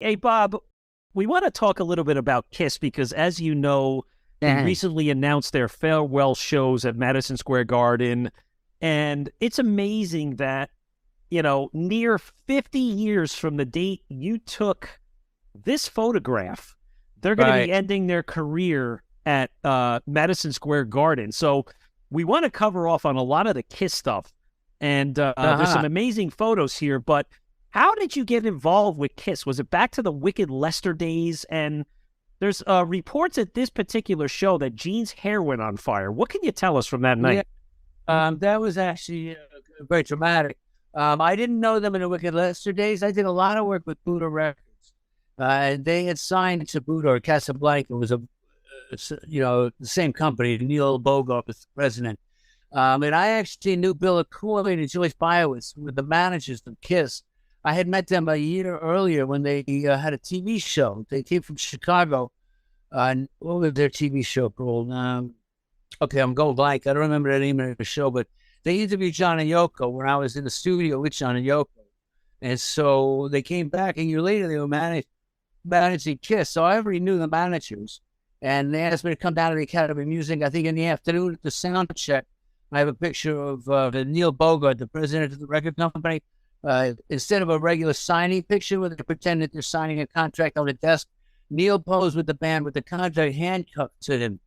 Hey, Bob, we want to talk a little bit about Kiss because, as you know, they recently announced their farewell shows at Madison Square Garden. And it's amazing that, near 50 years from the date you took this photograph, they're going to be Right. ending their career at Madison Square Garden. So we want to cover off on a lot of the Kiss stuff. And there's Uh-huh. some amazing photos here, but how did you get involved with Kiss? Was it back to the Wicked Lester days? And there's reports at this particular show that Gene's hair went on fire. What can you tell us from that Yeah. night? That was actually very dramatic. I didn't know them in the Wicked Lester days. I did a lot of work with Budda Records. And they had signed to Budda or Casablanca. It was the same company. Neil Bogart was the president. And I actually knew Bill Cooley and Joyce Biowitz were the managers of Kiss. I had met them a year earlier when they had a TV show. They came from Chicago. And what was their TV show called? Okay, I'm going blank. I don't remember the name of the show, but they interviewed John and Yoko when I was in the studio with John and Yoko. And so they came back a year later, they were managing Kiss. So I already knew the managers. And they asked me to come down to the Academy of Music, I think in the afternoon at the sound check. I have a picture of Neil Bogart, the president of the record company. Instead of a regular signing picture where they pretend that they're signing a contract on a desk, Neil posed with the band with the contract handcuffed to him.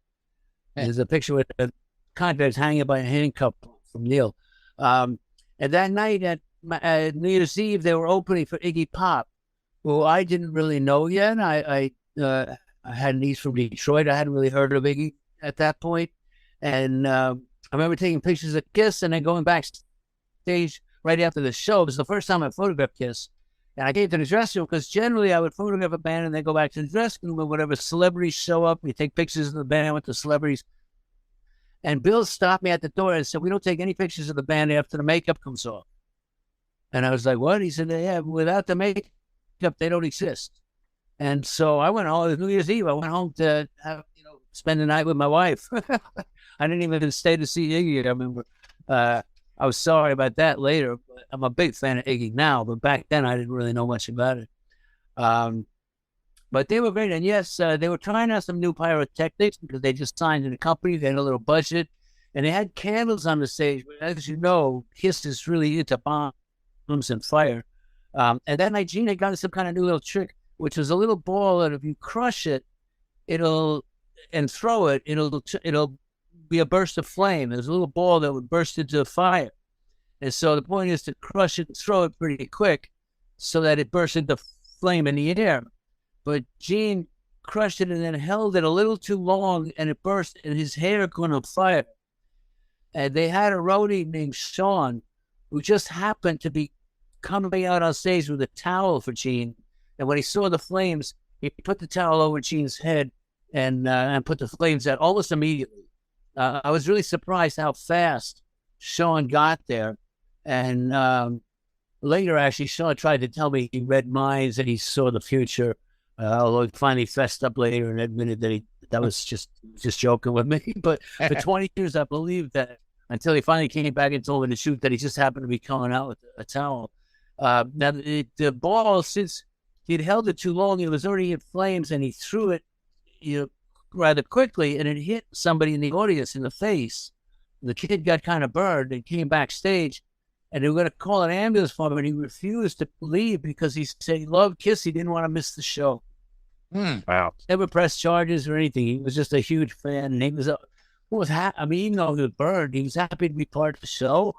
There's a picture with the contract hanging by a handcuff from Neil. And that night at New Year's Eve, they were opening for Iggy Pop, who I didn't really know yet. I had an East from Detroit. I hadn't really heard of Iggy at that point. And I remember taking pictures of Kiss and then going backstage right after the show. It was the first time I photographed Kiss. And I came to the dressing room because generally I would photograph a band and then go back to the dressing room and whatever celebrities show up. We take pictures of the band with the celebrities. And Bill stopped me at the door and said, "We don't take any pictures of the band after the makeup comes off." And I was like, "What?" He said, "Yeah, without the makeup, they don't exist." And so I went home. It was New Year's Eve. I went home to spend the night with my wife. I didn't even stay to see Iggy. I remember. I was sorry about that later. But I'm a big fan of Iggy now, but back then I didn't really know much about it. But they were great. And yes, they were trying out some new pyrotechnics because they just signed in a company. They had a little budget. And they had candles on the stage. But as you know, Kiss is really into bombs and fire. And that night, Gene had gotten some kind of new little trick, which was a little ball that if you crush it, and throw it, it'll be a burst of flame. There's a little ball that would burst into fire. And so the point is to crush it and throw it pretty quick so that it bursts into flame in the air. But Gene crushed it and then held it a little too long and it burst and his hair caught on fire. And they had a roadie named Sean who just happened to be coming out on stage with a towel for Gene. And when he saw the flames, he put the towel over Gene's head and put the flames out almost immediately. I was really surprised how fast Sean got there. And later, actually, Sean tried to tell me he read minds and he saw the future. Although he finally fessed up later and admitted that that was just joking with me. But for 20 years, I believed that until he finally came back and told me to shoot that he just happened to be coming out with a towel. Now, the ball, since he'd held it too long, it was already in flames and he threw it rather quickly and it hit somebody in the audience in the face. The kid got kind of burned and came backstage and they were going to call an ambulance for him and he refused to leave because he said he loved Kiss. He didn't want to miss the show. Wow. Never pressed charges or anything. He was just a huge fan. And he was, even though he was burned, he was happy to be part of the show.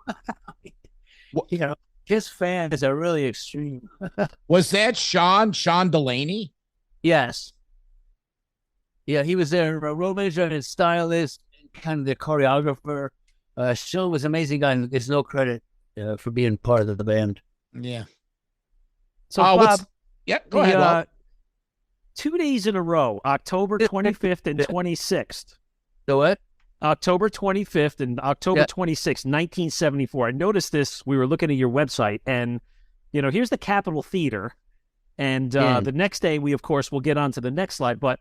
Kiss fans are really extreme. Was that Sean Delaney? Yes. Yeah, he was their road manager and stylist, and kind of their choreographer. Sean was an amazing guy, and there's no credit for being part of the band. Yeah. So, Bob, go ahead, Bob. 2 days in a row, October 25th and 26th. The what? October 25th and October 26th, 1974. I noticed this. We were looking at your website, and, here's the Capitol Theater. And the next day, we, of course, will get on to the next slide. But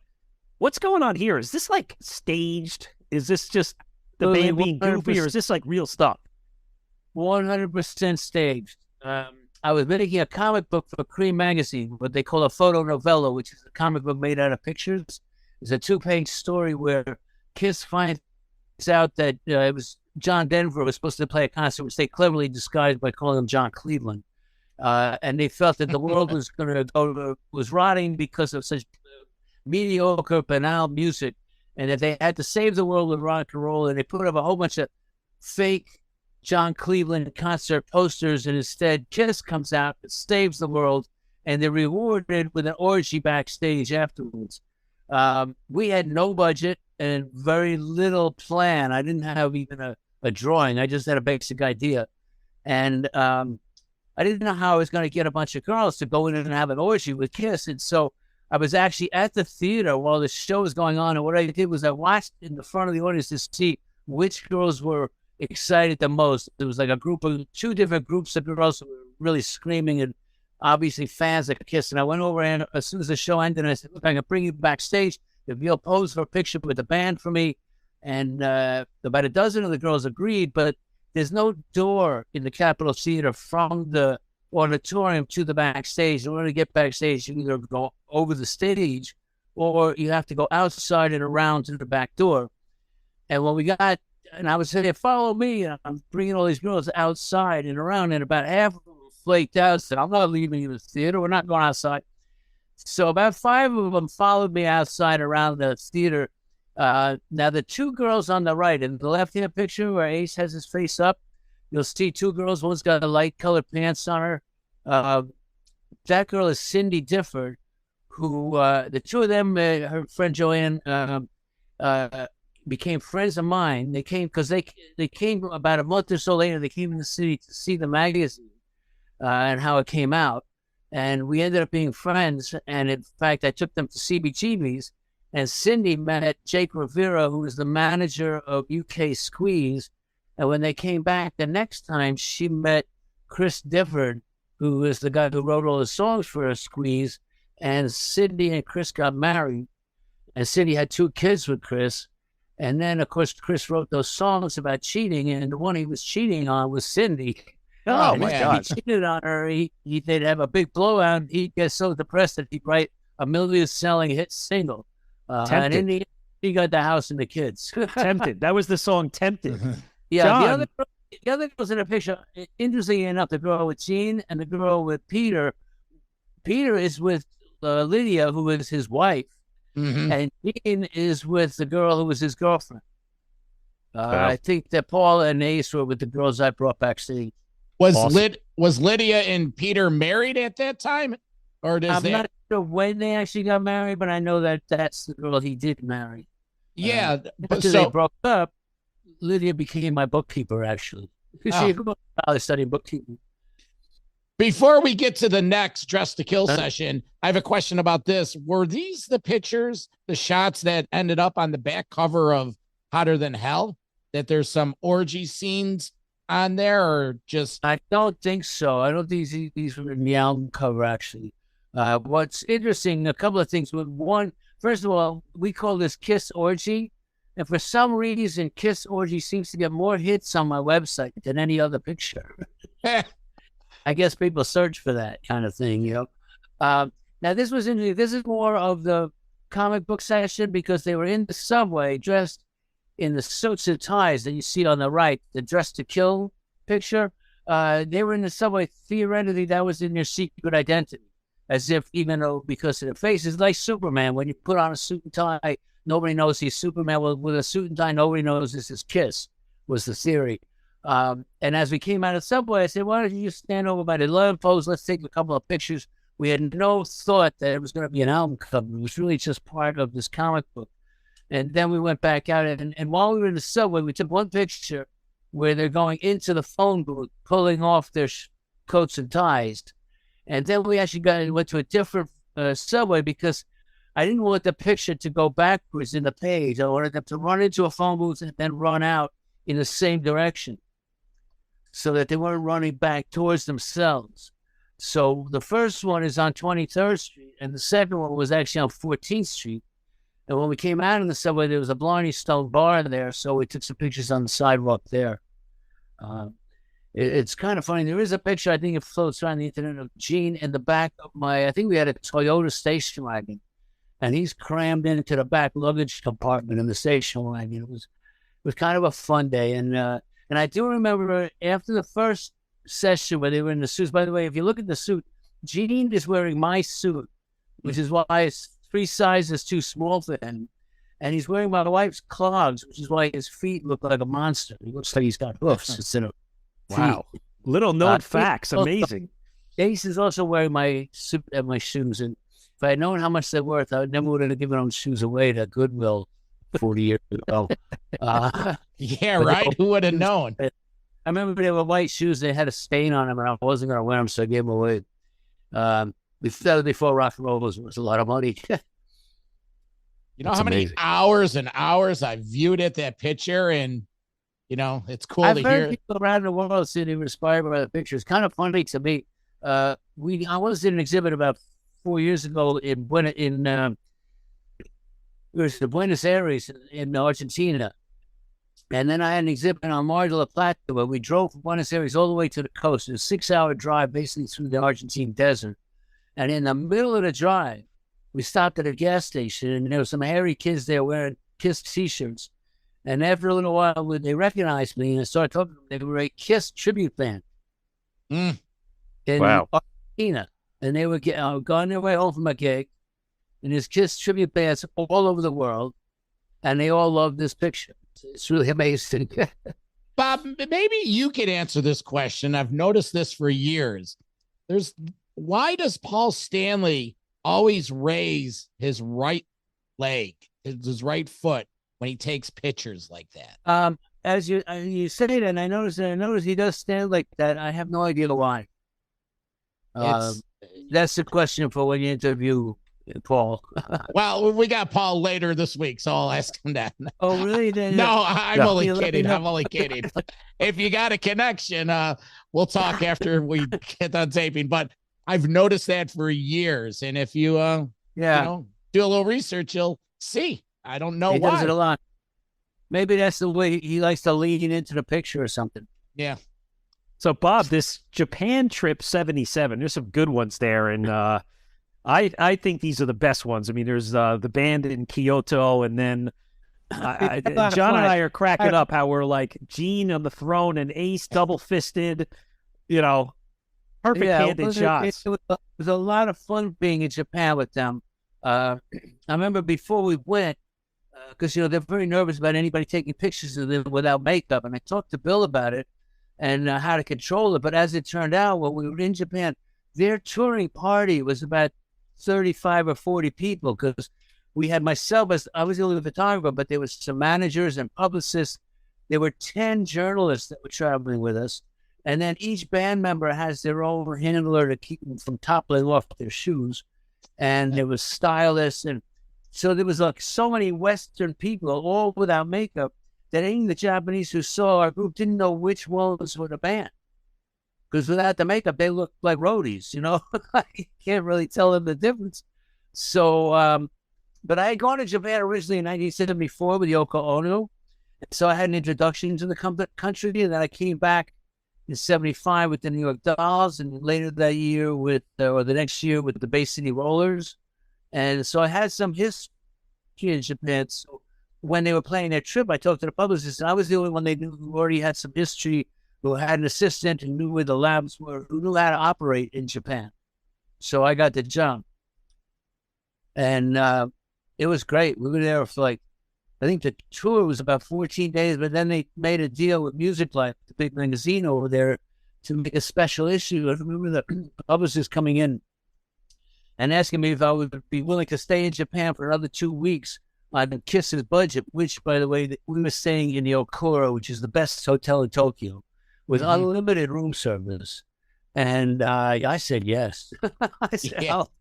what's going on here? Is this, staged? Is this just the band being goofy, or is this, real stuff? 100% staged. I was making a comic book for Cream magazine, what they call a photo novella, which is a comic book made out of pictures. It's a 2-page story where Kiss finds out that it was John Denver was supposed to play a concert, which they cleverly disguised by calling him John Cleveland. And they felt that the world was rotting because of such mediocre, banal music, and that they had to save the world with rock and roll. And they put up a whole bunch of fake John Cleveland concert posters, and instead Kiss comes out and saves the world, and they're rewarded with an orgy backstage afterwards. We had no budget and very little plan. I didn't have even a drawing. I just had a basic idea. And I didn't know how I was going to get a bunch of girls to go in and have an orgy with Kiss. And so I was actually at the theater while the show was going on. And what I did was I watched in the front of the audience to see which girls were excited the most. There was like a group of 2 different groups of girls who were really screaming and obviously fans of Kiss. And I went over, and as soon as the show ended, I said, look, I'm going to bring you backstage. If you'll pose for a picture with the band for me. And about a dozen of the girls agreed, but there's no door in the Capitol Theater from the auditorium to the backstage. In order to get backstage, you either go over the stage or you have to go outside and around to the back door. And when we got, and I was saying, follow me, and I'm bringing all these girls outside and around, and about half of them flaked out, said, I'm not leaving you the theater. We're not going outside. So about 5 of them followed me outside around the theater. Now, the 2 girls on the right, in the left-hand picture where Ace has his face up, you'll see 2 girls. One's got light-colored pants on her. That girl is Cindy Difford, who the 2 of them, her friend Joanne, became friends of mine. They came because they came about a month or so later. They came in the city to see the magazine and how it came out. And we ended up being friends. And in fact, I took them to CBGB's. And Cindy met Jake Rivera, who was the manager of UK Squeeze. And when they came back the next time, she met Chris Difford, who is the guy who wrote all the songs for Squeeze. And Cindy and Chris got married. And Cindy had 2 kids with Chris. And then, of course, Chris wrote those songs about cheating. And the one he was cheating on was Cindy. Oh, my God. He cheated on her. They'd have a big blowout. He'd get so depressed that he'd write a million-selling hit single. And in the end, he got the house and the kids. Tempted. That was the song Tempted. Yeah, John. the other girls in the picture, interestingly enough, the girl with Gene and the girl with Peter. Peter is with Lydia, who is his wife. Mm-hmm. And Gene is with the girl who was his girlfriend. Wow. I think that Paul and Ace were with the girls I brought backstage. Was Lydia and Peter married at that time? Or I'm not sure when they actually got married, but I know that that's the girl he did marry. Yeah. After they broke up, Lydia became my bookkeeper, actually. She was studying bookkeeping. Before we get to the next Dress to Kill session, I have a question about this. Were these the pictures, the shots that ended up on the back cover of Hotter Than Hell? That there's some orgy scenes on there, or just? I don't think so. I don't think these were in the album cover, actually. What's interesting, a couple of things. One, first of all, we call this Kiss Orgy. And for some reason, Kiss Orgy seems to get more hits on my website than any other picture. I guess people search for that kind of thing, you know. Now, this was interesting. This is more of the comic book session because they were in the subway dressed in the suits and ties that you see on the right, the Dress to Kill picture. They were in the subway. Theoretically, that was in their secret identity. As if, even though, because of the face, it's like Superman. When you put on a suit and tie, nobody knows he's Superman. Well, with a suit and tie, nobody knows this is Kiss, was the theory. And as we came out of the subway, I said, why don't you just stand over by the lamppost? Let's take a couple of pictures. We had no thought that it was going to be an album cover. It was really just part of this comic book. And then we went back out, and while we were in the subway, we took one picture where they're going into the phone booth, pulling off their coats and ties. And then we actually went to a different subway because I didn't want the picture to go backwards in the page. I wanted them to run into a phone booth and then run out in the same direction so that they weren't running back towards themselves. So the first one is on 23rd Street, and the second one was actually on 14th Street. And when we came out in the subway, there was a Blarney Stone bar there, so we took some pictures on the sidewalk there. It's kind of funny. There is a picture, I think it floats around the internet, of Gene in the back of I think we had a Toyota station wagon, and he's crammed into the back luggage compartment in the station wagon. It was kind of a fun day. And I do remember after the first session where they were in the suits. By the way, if you look at the suit, Gene is wearing my suit, which is why it's 3 sizes too small for him. And he's wearing my wife's clogs, which is why his feet look like a monster. He looks like he's got hoofs instead of feet. Wow. Little known facts. Amazing. Ace is also wearing my suit and my shoes. And if I had known how much they're worth, I never would have given those shoes away to Goodwill 40 years ago. Yeah, right? Who would have known? I remember they were white shoes. They had a stain on them, and I wasn't going to wear them, so I gave them away. Before rock and roll was a lot of money. You know how many hours and hours I viewed at that picture, and it's cool to hear. I've heard people around the world say they were inspired by the picture. It's kind of funny to me. I was in an exhibit about 4 years ago in Buenos Aires in Argentina, and then I had an exhibit on Mar del Plata where we drove from Buenos Aires all the way to the coast. It was a 6-hour drive, basically through the Argentine desert, and in the middle of the drive, we stopped at a gas station, and there were some hairy kids there wearing Kiss T-shirts. And after a little while, they recognized me, and I started talking to them. They were a Kiss tribute band in Argentina. And they were going their way home from a gig, and there's Kiss tribute bands all over the world, and they all love this picture. It's really amazing. Bob, maybe you could answer this question. I've noticed this for years. Why does Paul Stanley always raise his right leg, his right foot, when he takes pictures like that? As you say that, and I noticed he does stand like that. I have no idea why. That's the question for when you interview Paul. Well, we got Paul later this week, so I'll ask him that. Oh, really? No, I'm only kidding. I'm only kidding. If you got a connection, we'll talk after we get done taping. But I've noticed that for years, and if you do a little research, you'll see. I don't know why. He does it a lot. Maybe that's the way he likes to lean into the picture or something. Yeah. So, Bob, this Japan trip 77, there's some good ones there, and I think these are the best ones. I mean, there's the band in Kyoto, and then John and I are cracking up how we're like Gene on the throne and Ace double-fisted, perfect candid shots. It was a lot of fun being in Japan with them. I remember before we went, because they're very nervous about anybody taking pictures of them without makeup, and I talked to Bill about it and how to control it. But as it turned out, when we were in Japan, their touring party was about 35 or 40 people, because we had myself as I was the only photographer, but there was some managers and publicists. There were 10 journalists that were traveling with us. And then each band member has their own handler to keep them from toppling off their shoes. And there was stylists. And so there was like so many Western people, all without makeup, that even the Japanese who saw our group didn't know which ones were the band. Because without the makeup, they looked like roadies, You can't really tell them the difference. So, but I had gone to Japan originally in 1974 with Yoko Ono. So I had an introduction to the country, and then I came back in 75 with the New York Dolls, and later that year or the next year with the Bay City Rollers. And so I had some history in Japan. So when they were planning their trip, I talked to the publicist, and I was the only one they knew who already had some history, who had an assistant and knew where the labs were, who knew how to operate in Japan. So I got the jump. And it was great. We were there for I think the tour was about 14 days, but then they made a deal with Music Life, the big magazine over there, to make a special issue. I remember the publicist coming in and asking me if I would be willing to stay in Japan for another 2 weeks on Kiss's budget, which, by the way, we were staying in the Okura, which is the best hotel in Tokyo, with unlimited room service. And I said yes. I said, I'll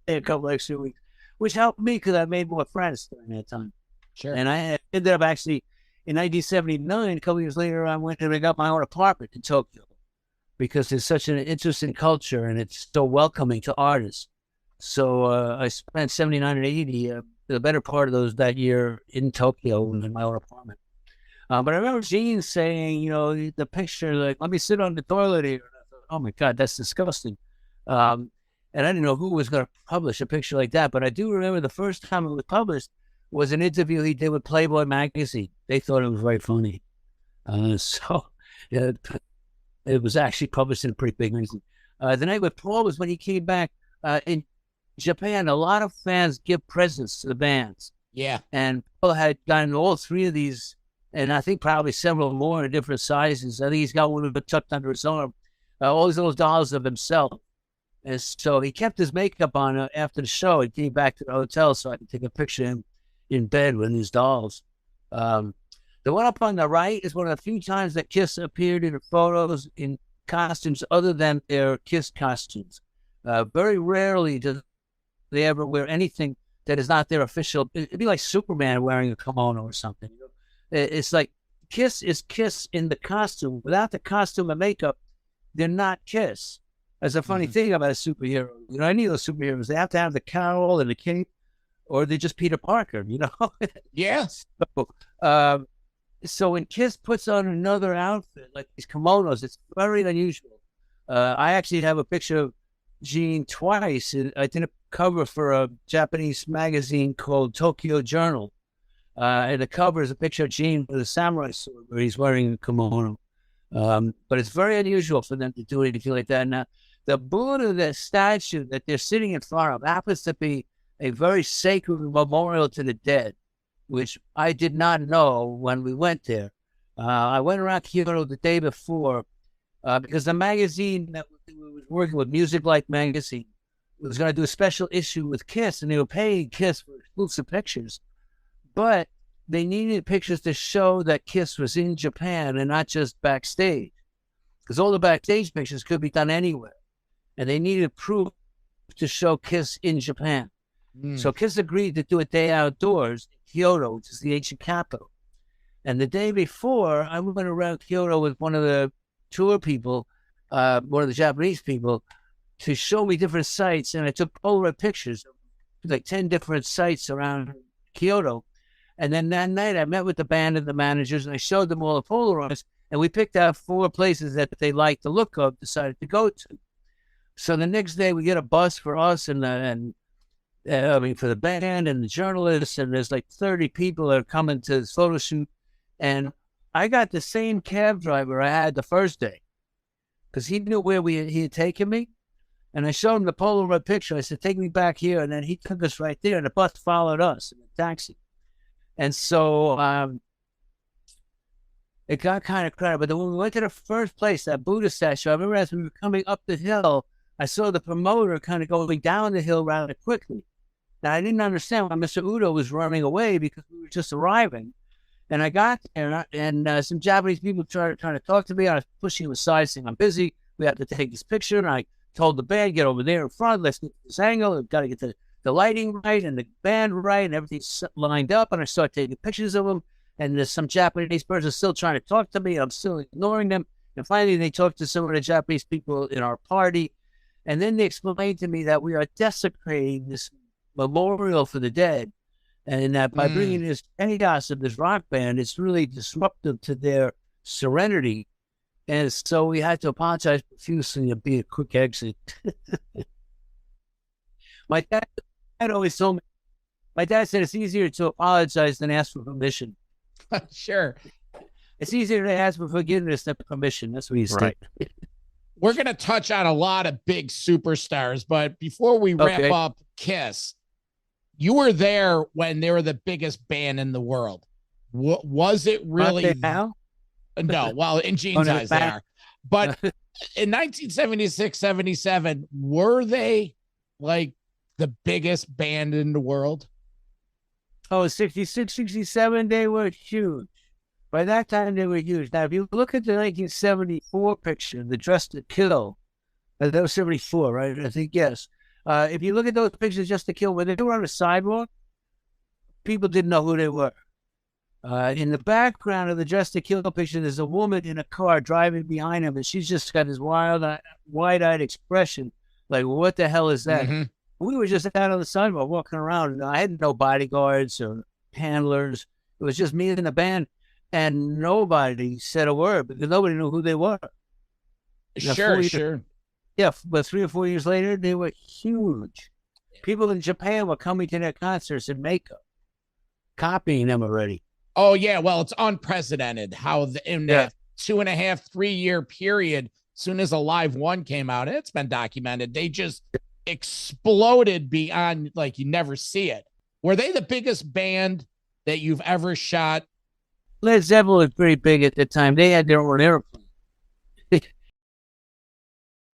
stay a couple extra weeks, which helped me because I made more friends during that time. Sure. And I ended up actually, in 1979, a couple years later, I went and I got my own apartment in Tokyo, because it's such an interesting culture and it's so welcoming to artists. So I spent 79 and 80, the better part of that year in Tokyo in my own apartment. But I remember Gene saying, the picture, like, let me sit on the toilet here. And I thought, oh my God, that's disgusting. And I didn't know who was going to publish a picture like that. But I do remember the first time it was published was an interview he did with Playboy magazine. They thought it was very funny. So it was actually published in a pretty big magazine. The night with Paul was when he came back in Japan. A lot of fans give presents to the bands. Yeah. And Paul had gotten all three of these, and I think probably several more in different sizes. I think he's got one of them tucked under his arm. All these little dolls of himself. And so he kept his makeup on after the show. He came back to the hotel so I could take a picture of him in bed with these dolls. The one up on the right is one of the few times that Kiss appeared in the photos in costumes other than their Kiss costumes. Very rarely do they ever wear anything that is not their official. It'd be like Superman wearing a kimono or something. It's like Kiss is Kiss in the costume. Without the costume and makeup, they're not Kiss. That's a funny thing about a superhero. Any of those superheroes, they have to have the cowl and the cape, or they're just Peter Parker, Yes. So when Kiss puts on another outfit, like these kimonos, it's very unusual. I actually have a picture of Gene twice. I did a cover for a Japanese magazine called Tokyo Journal. And the cover is a picture of Gene with a samurai sword where he's wearing a kimono. But it's very unusual for them to do anything like that. Now, the Buddha, the statue that they're sitting in front of, happens to be a very sacred memorial to the dead, which I did not know when we went there. I went around Kyoto the day before because the magazine that we was working with, Music Like Magazine, was going to do a special issue with Kiss, and they were paying Kiss for exclusive pictures. But they needed pictures to show that Kiss was in Japan and not just backstage, because all the backstage pictures could be done anywhere. And they needed proof to show Kiss in Japan. So Kiss agreed to do a day outdoors in Kyoto, which is the ancient capital. And the day before, I went around Kyoto with one of the tour people, one of the Japanese people, to show me different sites. And I took Polaroid pictures of like 10 different sites around Kyoto. And then that night, I met with the band and the managers, and I showed them all the Polaroids. And we picked out 4 places that they liked the look of, decided to go to. So the next day, we get a bus for us for the band and the journalists, and there's like 30 people that are coming to this photo shoot. And I got the same cab driver I had the first day because he knew where he had taken me. And I showed him the Polaroid picture. I said, take me back here. And then he took us right there, and the bus followed us in a taxi. And so it got kind of crowded. But then when we went to the first place, that Buddha statue, I remember as we were coming up the hill, I saw the promoter kind of going down the hill rather quickly. Now, I didn't understand why Mr. Udo was running away because we were just arriving. And I got there, and some Japanese people trying to talk to me. I was pushing them aside, saying, I'm busy. We have to take this picture. And I told the band, get over there in front. Let's get this angle. We've got to get the lighting right and the band right, and everything's lined up. And I started taking pictures of them. And there's some Japanese person still trying to talk to me. I'm still ignoring them. And finally, they talked to some of the Japanese people in our party. And then they explained to me that we are desecrating this memorial for the dead, and that by bringing this chaos of this rock band, it's really disruptive to their serenity. And so we had to apologize profusely and be a quick exit. My dad always told me, my dad said it's easier to apologize than ask for permission. Sure. It's easier to ask for forgiveness than permission. That's what he said. Right. We're going to touch on a lot of big superstars, but before we wrap up Kiss, you were there when they were the biggest band in the world. Was it really? Now? No, well, in Gene's eyes they are. But in 1976, 77, were they like the biggest band in the world? Oh, 66, 67, they were huge. By that time, they were huge. Now, if you look at the 1974 picture, the Dress to Kill, that was 74, right? I think, yes. If you look at those pictures, Just to Kill, when they were on the sidewalk, people didn't know who they were. In the background of the Dress to Kill picture, there's a woman in a car driving behind him, and she's just got this wide-eyed expression, like, what the hell is that? Mm-hmm. We were just out on the sidewalk walking around, and I had no bodyguards or handlers. It was just me and the band. and nobody said a word because nobody knew who they were. Sure. Yeah, but 3 or 4 years later, they were huge. People in Japan were coming to their concerts in makeup, copying them already. Oh, yeah. Well, it's unprecedented how in that 2.5, 3 year period, soon as a live one came out, it's been documented, they just exploded beyond, like, you never see it. Were they the biggest band that you've ever shot? Led Zeppelin was pretty big at the time. They had their own airplane.